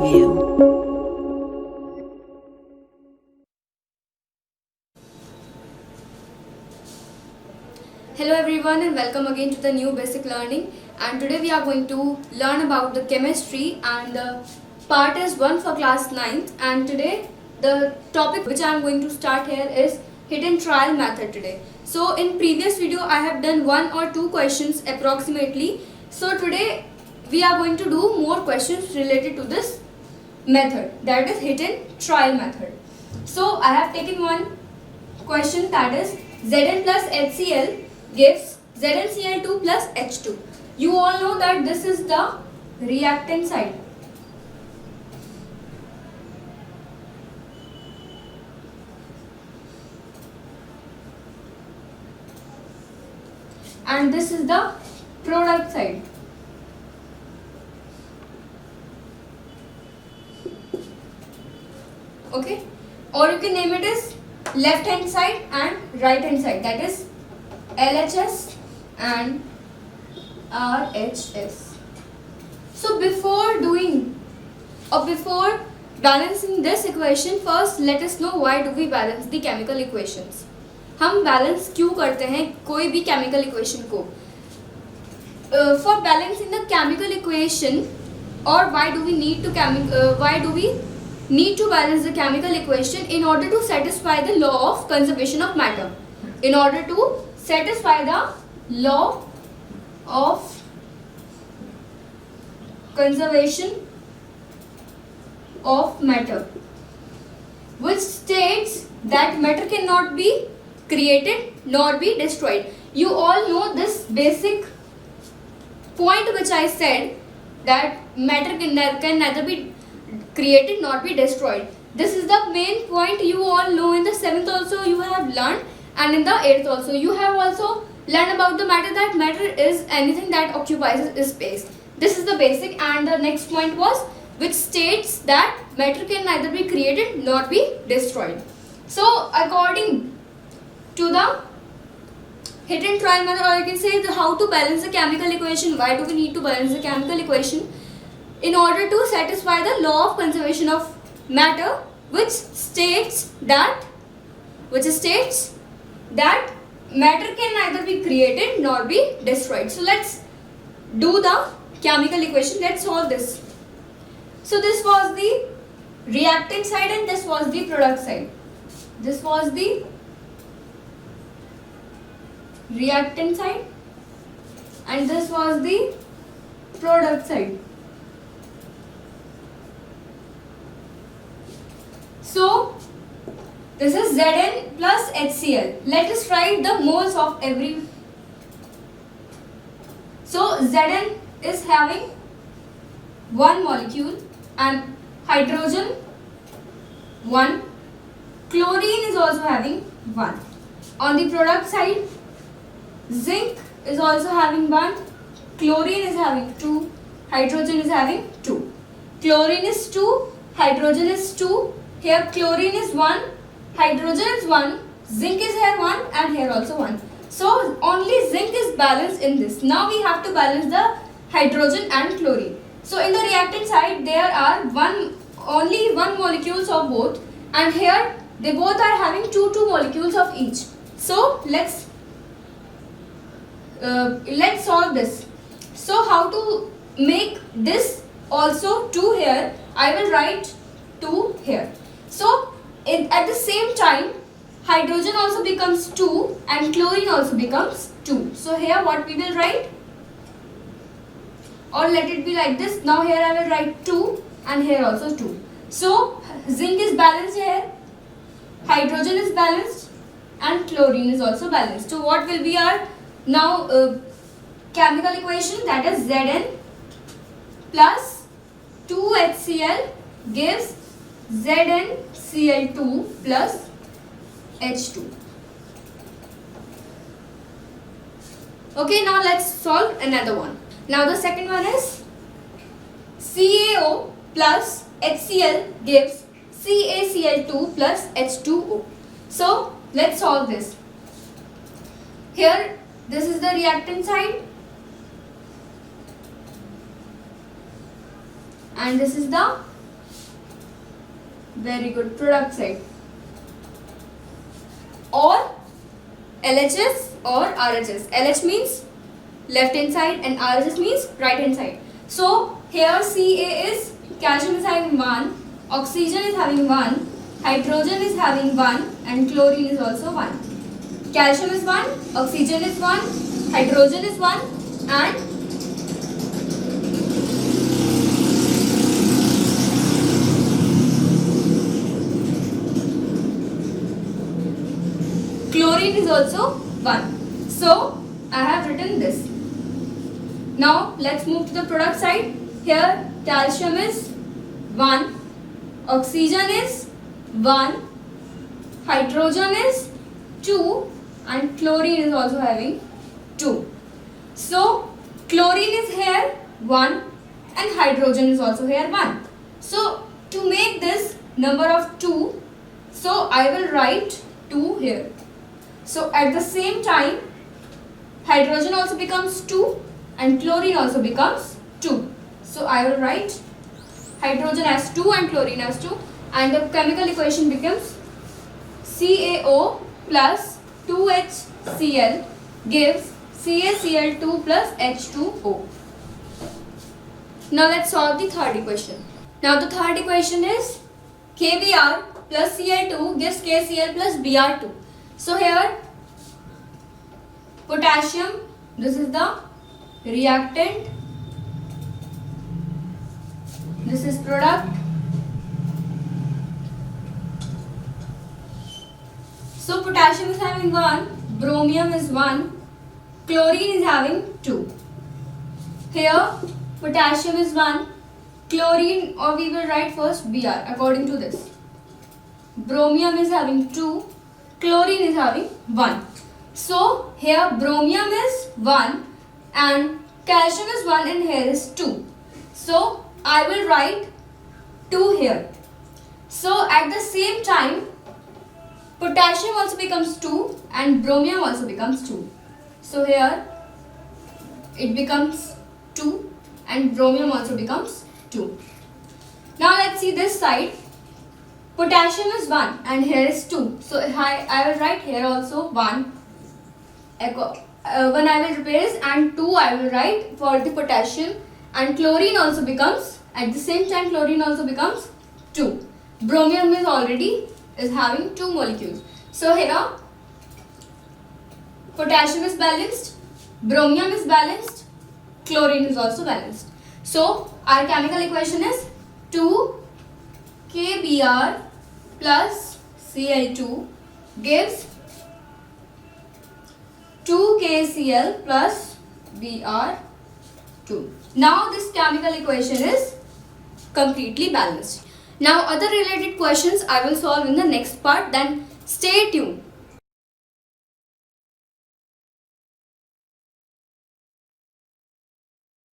Preview. Hello everyone and welcome again to the new basic learning, and today we are going to learn about the chemistry, and the part is 1 for class 9th. And today the topic which I am going to start here is hidden trial method today. So in previous video I have done 1 or 2 questions approximately. So today we are going to do more questions related to this method, that is hidden trial method. So I have taken one question, that is Zn plus HCl gives ZnCl2 plus H2. You all know that this is the reactant side. And this is the product side. Okay, or you can name it as left hand side and right hand side, that is LHS and RHS. So before balancing this equation, first let us know why do we balance the chemical equations. हम balance क्यों करते हैं कोई भी chemical equation को? For balancing the chemical equation, or why do we need to balance the chemical equation? In order to satisfy the law of conservation of matter. In order to satisfy the law of conservation of matter, which states that matter cannot be created nor be destroyed. You all know this basic point which I said, that matter can neither be created nor be destroyed. This is the main point you all know. In the 7th also you have learned, and in the 8th also you have also learned about the matter, that matter is anything that occupies space. This is the basic. And the next point was which states that matter can neither be created nor be destroyed. So according to the hidden trial method, or you can say how to balance the chemical equation, why do we need to balance the chemical equation? In order to satisfy the law of conservation of matter, which states that matter can neither be created nor be destroyed. So let's do the chemical equation. Let's solve this. So this was the reactant side and this was the product side. This was the reactant side and this was the product side. So this is Zn plus HCl. Let us write the moles of every. So Zn is having one molecule and hydrogen one. Chlorine is also having one. On the product side, zinc is also having one. Chlorine is having two. Hydrogen is having two. Chlorine is two. Hydrogen is two. Here chlorine is 1, hydrogen is 1, zinc is here 1 and here also 1. So only zinc is balanced in this. Now we have to balance the hydrogen and chlorine. So in the reactant side there are only one molecules of both, and here they both are having two molecules of each. So let's solve this. So how to make this also 2 here? I will write 2 here. So at the same time hydrogen also becomes 2 and chlorine also becomes 2. So here what we will write, or let it be like this. Now here I will write 2 and here also 2. So zinc is balanced here, hydrogen is balanced and chlorine is also balanced. So what will be our now chemical equation? That is Zn plus 2HCl gives ZnCl2 plus H2. Okay, now let's solve another one. Now the second one is CaO plus HCl gives CaCl2 plus H2O. So let's solve this. Here this is the reactant side and this is the Very good. Product side. Or LHS or RHS. LH means left hand side and RHS means right hand side. So here Ca is, calcium is having 1, oxygen is having 1, hydrogen is having 1 and chlorine is also 1. Calcium is 1, oxygen is 1, hydrogen is 1 and chlorine is also 1. So I have written this. Now let's move to the product side. Here calcium is 1, oxygen is 1, hydrogen is 2 and chlorine is also having 2. So chlorine is here 1 and hydrogen is also here 1. So to make this number of 2, so I will write 2 here. So at the same time hydrogen also becomes 2 and chlorine also becomes 2. So I will write hydrogen as 2 and chlorine as 2 and the chemical equation becomes CaO plus 2HCl gives CaCl2 plus H2O. Now let's solve the third equation. Now the third equation is KBr plus Cl2 gives KCl plus Br2. So here potassium, this is the reactant, this is product. So potassium is having 1, bromium is 1, chlorine is having 2. Here potassium is 1, chlorine, or we will write first Br according to this. Bromium is having 2, chlorine is having 1. So here bromium is 1 and calcium is 1 and here is 2. So I will write 2 here. So at the same time potassium also becomes 2 and bromium also becomes 2. So here it becomes 2 and bromium also becomes 2. Now let's see this side. Potassium is 1 and here is 2. So I will write here also 1. When I will replace and 2 I will write for the potassium and chlorine also becomes, at the same time chlorine also becomes 2. Bromium is already having 2 molecules. So here potassium is balanced, bromium is balanced, chlorine is also balanced. So our chemical equation is 2 KBr plus Cl2 gives 2 KCl plus Br2. Now this chemical equation is completely balanced. Now other related questions I will solve in the next part. Then stay tuned.